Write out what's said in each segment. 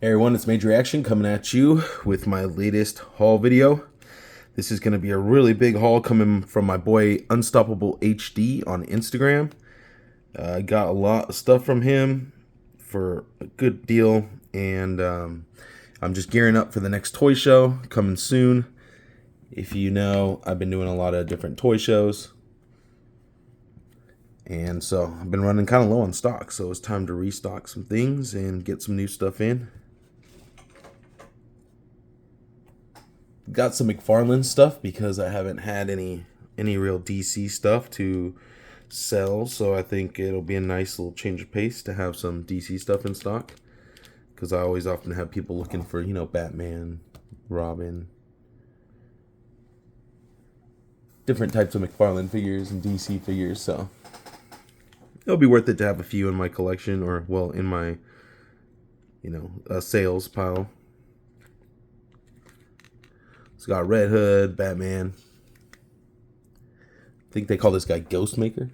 Hey everyone, it's Major Action coming at you with my latest haul video. This is going to be a really big haul coming from my boy Unstoppable HD on Instagram. I got a lot of stuff from him for a good deal, and I'm just gearing up for the next toy show coming soon. If you know, I've been doing a lot of different toy shows, and so I've been running kind of low on stock, so it's time to restock some things and get some new stuff in. Got some McFarlane stuff because I haven't had any real DC stuff to sell, so I think it'll be a nice little change of pace to have some DC stuff in stock, because I always often have people looking for, you know, Batman, Robin, different types of McFarlane figures and DC figures, so it'll be worth it to have a few in my collection, or well, in my, you know, sales pile. It's got Red Hood, Batman. I think they call this guy Ghostmaker.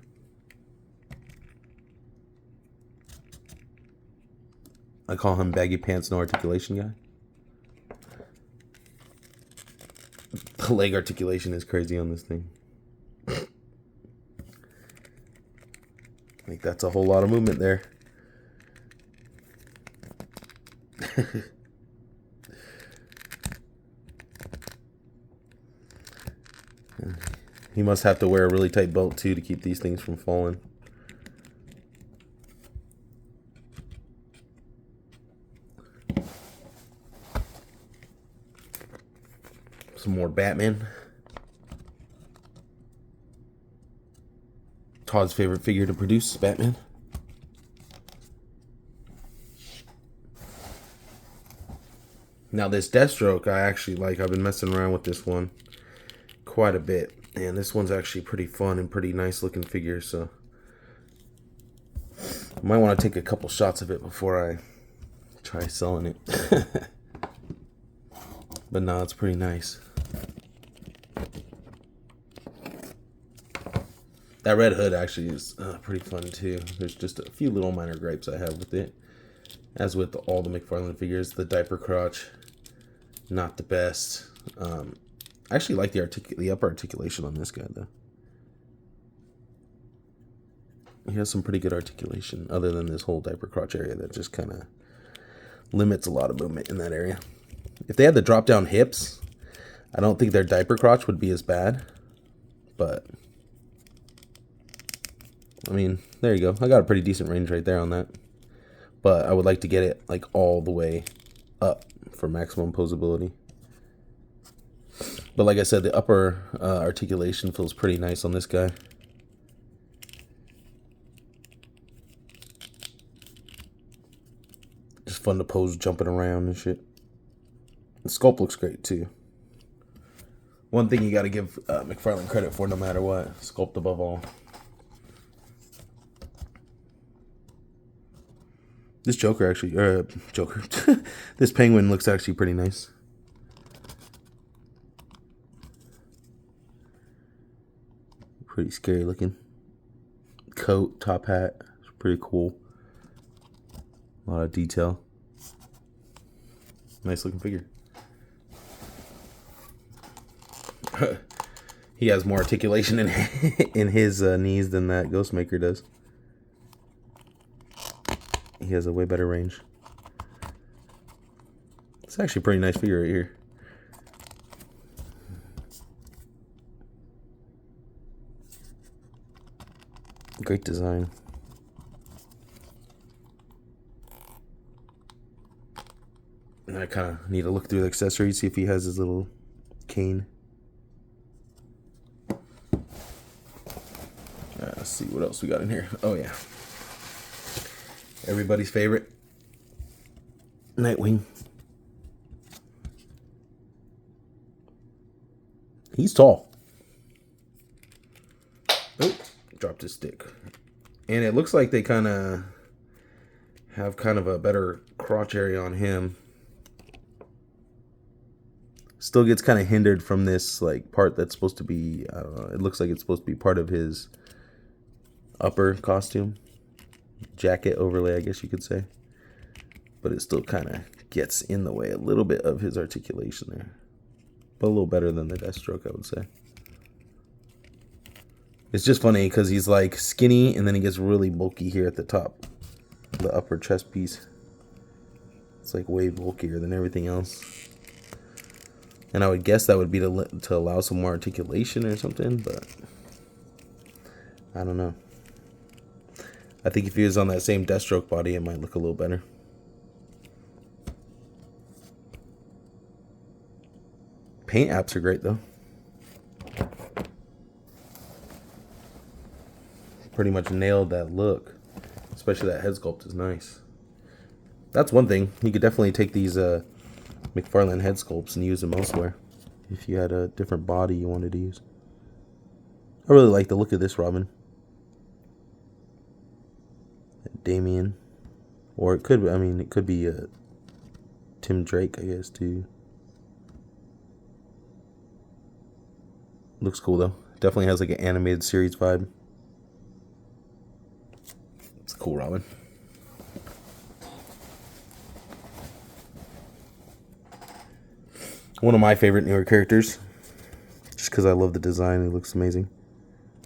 I call him Baggy Pants No Articulation Guy. The leg articulation is crazy on this thing. I think that's a whole lot of movement there. He must have to wear a really tight belt too to keep these things from falling. Some more Batman. Todd's favorite figure to produce, Batman. Now this Deathstroke I actually like. I've been messing around with this one quite a bit, and this one's actually pretty fun and pretty nice looking figure, so I might want to take a couple shots of it before I try selling it. But no, it's pretty nice. That Red Hood actually is pretty fun too. There's just a few little minor gripes I have with it, as with all the McFarlane figures. The diaper crotch, not the best. I actually like the upper articulation on this guy, though. He has some pretty good articulation, other than this whole diaper crotch area that just kind of limits a lot of movement in that area. If they had the drop-down hips, I don't think their diaper crotch would be as bad. But, I mean, there you go. I got a pretty decent range right there on that. But I would like to get it, like, all the way up for maximum posability. But like I said, the upper articulation feels pretty nice on this guy. Just fun to pose jumping around and shit. The sculpt looks great too. One thing you got to give McFarlane credit for no matter what. Sculpt above all. This Joker actually, this Penguin looks actually pretty nice. Pretty scary looking. Coat, top hat, it's pretty cool. A lot of detail. Nice looking figure. He has more articulation in his knees than that Ghostmaker does. He has a way better range. It's actually a pretty nice figure right here. Great design. And I kind of need to look through the accessories, see if he has his little cane. Let's see what else we got in here. Oh yeah, everybody's favorite, Nightwing. He's tall. Oh, dropped his stick. And it looks like they kind of have kind of a better crotch area on him. Still gets kind of hindered from this like part that's supposed to be, I don't know, it looks like it's supposed to be part of his upper costume. Jacket overlay, I guess you could say. But it still kind of gets in the way a little bit of his articulation there. But a little better than the Deathstroke, I would say. It's just funny because he's like skinny and then he gets really bulky here at the top. The upper chest piece. It's like way bulkier than everything else. And I would guess that would be to allow some more articulation or something, but I don't know. I think if he was on that same Deathstroke body, it might look a little better. Paint apps are great though. Pretty much nailed that look. Especially that head sculpt is nice. That's one thing. You could definitely take these McFarlane head sculpts and use them elsewhere. If you had a different body you wanted to use. I really like the look of this Robin. Damien. Or it could, I mean, it could be Tim Drake, I guess, too. Looks cool, though. Definitely has like an animated series vibe. It's cool, Robin. One of my favorite newer characters. Just because I love the design. It looks amazing.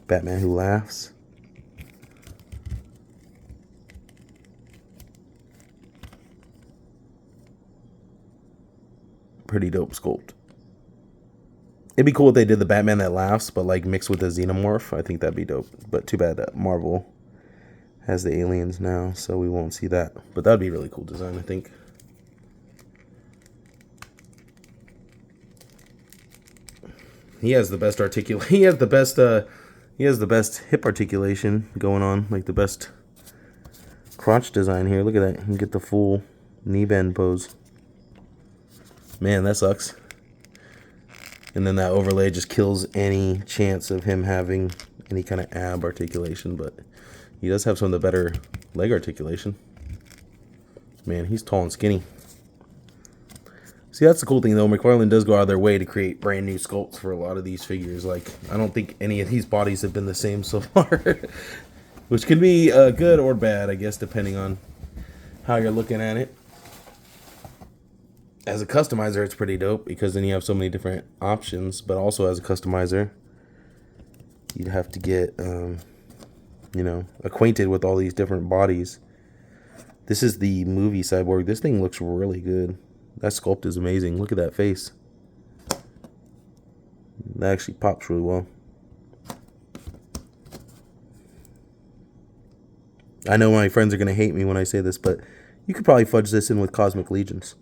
Batman Who Laughs. Pretty dope sculpt. It'd be cool if they did the Batman That Laughs, but like mixed with a xenomorph. I think that'd be dope. But too bad that Marvel has the aliens now, so we won't see that. But that'd be a really cool design, I think. He has the best he has the best hip articulation going on, like the best crotch design here. Look at that. You can get the full knee bend pose. Man, that sucks. And then that overlay just kills any chance of him having any kind of ab articulation, but he does have some of the better leg articulation. Man, he's tall and skinny. See, that's the cool thing, though. McFarlane does go out of their way to create brand new sculpts for a lot of these figures. Like, I don't think any of these bodies have been the same so far. Which can be good or bad, I guess, depending on how you're looking at it. As a customizer, it's pretty dope because then you have so many different options. But also as a customizer, you'd have to get, you know, acquainted with all these different bodies. This is the movie Cyborg. This thing looks really good. That sculpt is amazing. Look at that face. That actually pops really well. I know my friends are going to hate me when I say this, but you could probably fudge this in with Cosmic Legions.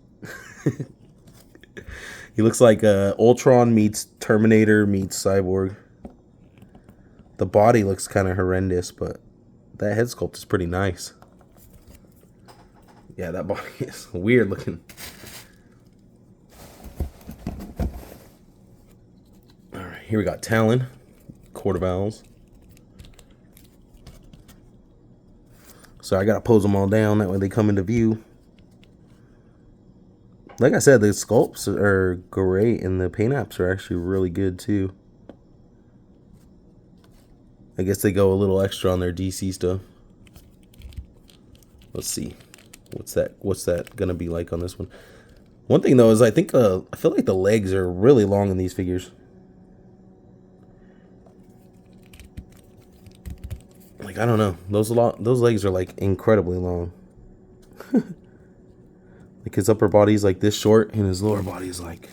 He looks like Ultron meets Terminator meets Cyborg. The body looks kind of horrendous, but that head sculpt is pretty nice. Yeah, that body is weird looking. Alright, here we got Talon. Court of Owls. So I gotta pose them all down, that way they come into view. Like I said, the sculpts are great, and the paint apps are actually really good too. I guess they go a little extra on their DC stuff. Let's see. What's that gonna be like on this one? One thing though is I think I feel like the legs are really long in these figures. Like, I don't know. Those legs are like incredibly long. Like his upper body's like this short and his lower body's like,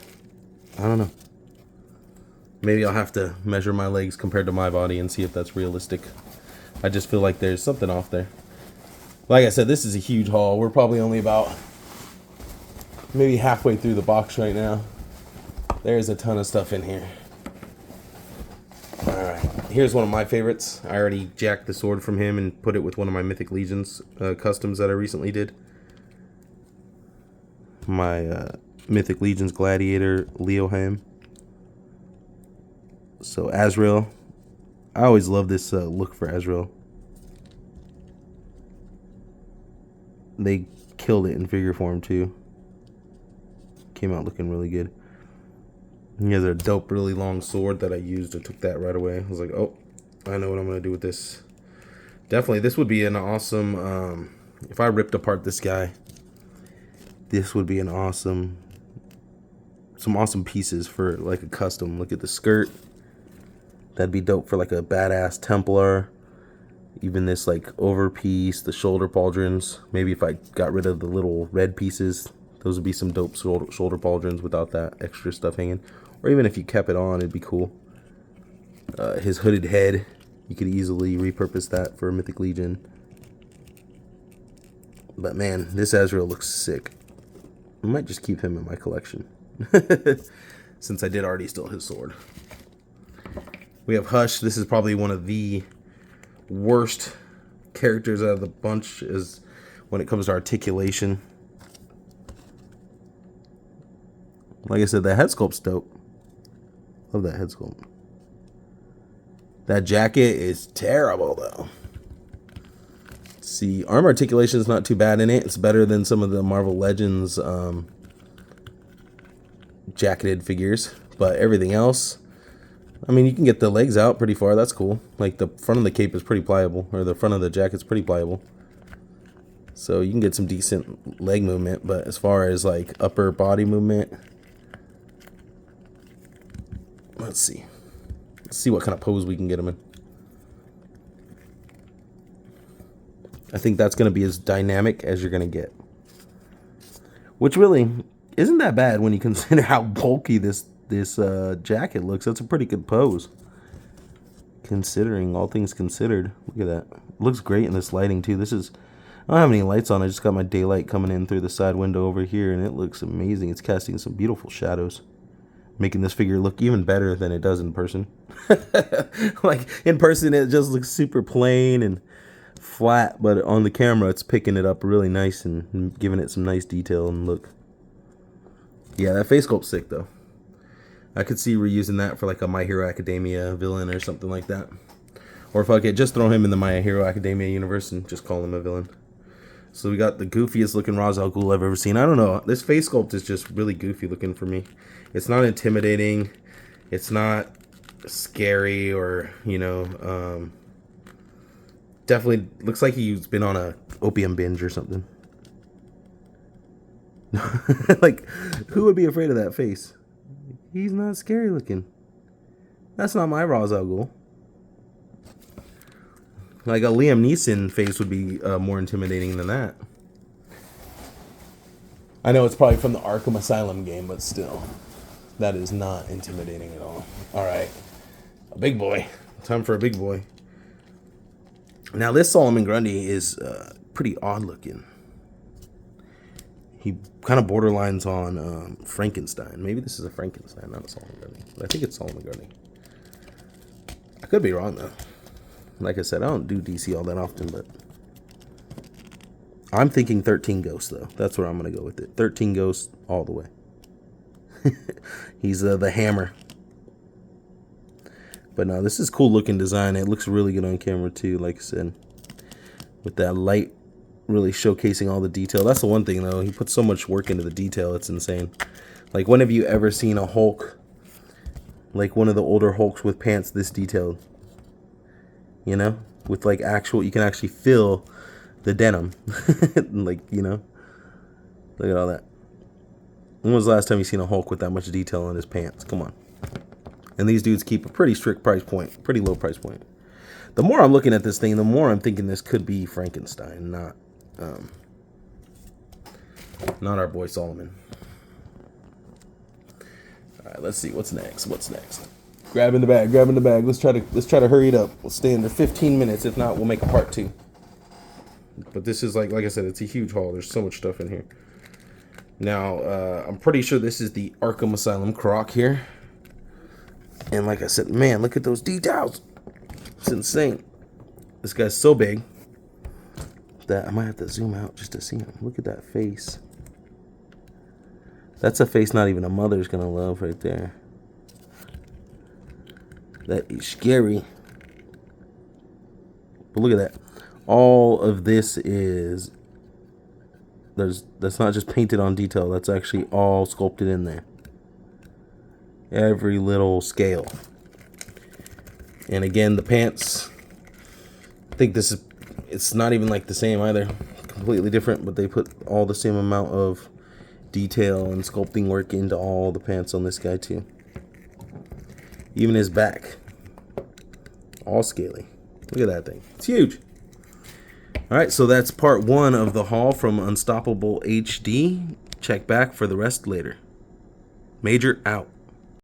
I don't know. Maybe I'll have to measure my legs compared to my body and see if that's realistic. I just feel like there's something off there. Like I said, this is a huge haul. We're probably only about maybe halfway through the box right now. There's a ton of stuff in here. Alright, here's one of my favorites. I already jacked the sword from him and put it with one of my Mythic Legions customs that I recently did. My Mythic Legions Gladiator Leoham. So Azrael. I always love this look for Azrael. They killed it in figure form too. Came out looking really good. He has a dope, really long sword that I used. I took that right away. I was like, oh, I know what I'm going to do with this. Definitely, this would be an awesome, if I ripped apart this guy this would be an awesome, some awesome pieces for like a custom. Look at the skirt. That'd be dope for like a badass Templar. Even this like over piece, the shoulder pauldrons. Maybe if I got rid of the little red pieces, those would be some dope shoulder pauldrons without that extra stuff hanging. Or even if you kept it on, it'd be cool. His hooded head, you could easily repurpose that for Mythic Legion. But man, this Azrael looks sick. I might just keep him in my collection. Since I did already steal his sword. We have Hush. This is probably one of the worst characters out of the bunch is when it comes to articulation. Like I said, that head sculpt's dope. Love that head sculpt. That jacket is terrible though. See, arm articulation is not too bad in it. It's better than some of the Marvel Legends jacketed figures, but everything else, I mean, you can get the legs out pretty far. That's cool. Like the front of the cape is pretty pliable, or the front of the jacket's pretty pliable, so you can get some decent leg movement. But as far as like upper body movement, let's see what kind of pose we can get him in. I think that's going to be as dynamic as you're going to get, which really isn't that bad when you consider how bulky this jacket looks. That's a pretty good pose, considering all things considered. Look at that. It looks great in this lighting too. This is, I don't have any lights on. I just got my daylight coming in through the side window over here, and it looks amazing. It's casting some beautiful shadows, making this figure look even better than it does in person. Like in person, it just looks super plain and flat, but on the camera, it's picking it up really nice and giving it some nice detail and look. Yeah, that face sculpt's sick though. I could see reusing that for like a My Hero Academia villain or something like that. Or if I could just throw him in the My Hero Academia universe and just call him a villain. So we got the goofiest looking Ra's al Ghul I've ever seen. I don't know. This face sculpt is just really goofy looking for me. It's not intimidating. It's not scary or, you know, definitely looks like he's been on a opium binge or something. Like, who would be afraid of that face? He's not scary looking. That's not my Ra's al Ghul. Like a Liam Neeson face would be more intimidating than that. I know it's probably from the Arkham Asylum game, but still, that is not intimidating at all. All right, a big boy. Time for a big boy. Now this Solomon Grundy is pretty odd looking. He kind of borderlines on Frankenstein. Maybe this is a Frankenstein, not a Solomon Grundy. But I think it's Solomon Grundy. I could be wrong though. Like I said, I don't do DC all that often, but I'm thinking 13 Ghosts though. That's where I'm gonna go with it. 13 Ghosts all the way. He's the Hammer. But no, this is cool looking design. It looks really good on camera too, like I said. With that light really showcasing all the detail. That's the one thing though. He puts so much work into the detail. It's insane. Like, when have you ever seen a Hulk, like one of the older Hulks with pants this detailed? You know? With like actual, you can actually feel the denim. Like, you know? Look at all that. When was the last time you seen a Hulk with that much detail on his pants? Come on. And these dudes keep a pretty strict price point. Pretty low price point. The more I'm looking at this thing, the more I'm thinking this could be Frankenstein, not our boy Solomon. All right, let's see what's next. What's next? Grabbing the bag. Let's try to hurry it up. We'll stay under 15 minutes. If not, we'll make a part 2. But this is like I said, it's a huge haul. There's so much stuff in here. Now, I'm pretty sure this is the Arkham Asylum Croc here. And like I said, man, look at those details. It's insane. This guy's so big that I might have to zoom out just to see him. Look at that face. That's a face not even a mother's gonna love right there. That is scary. But look at that. All of this is, that's not just painted on detail. That's actually all sculpted in there. Every little scale. And again, the pants, I think this is, it's not even like the same either. Completely different, but they put all the same amount of detail and sculpting work into all the pants on this guy too. Even his back. All scaly. Look at that thing. It's huge. Alright, so that's part 1 of the haul from Unstoppable HD. Check back for the rest later. Major out.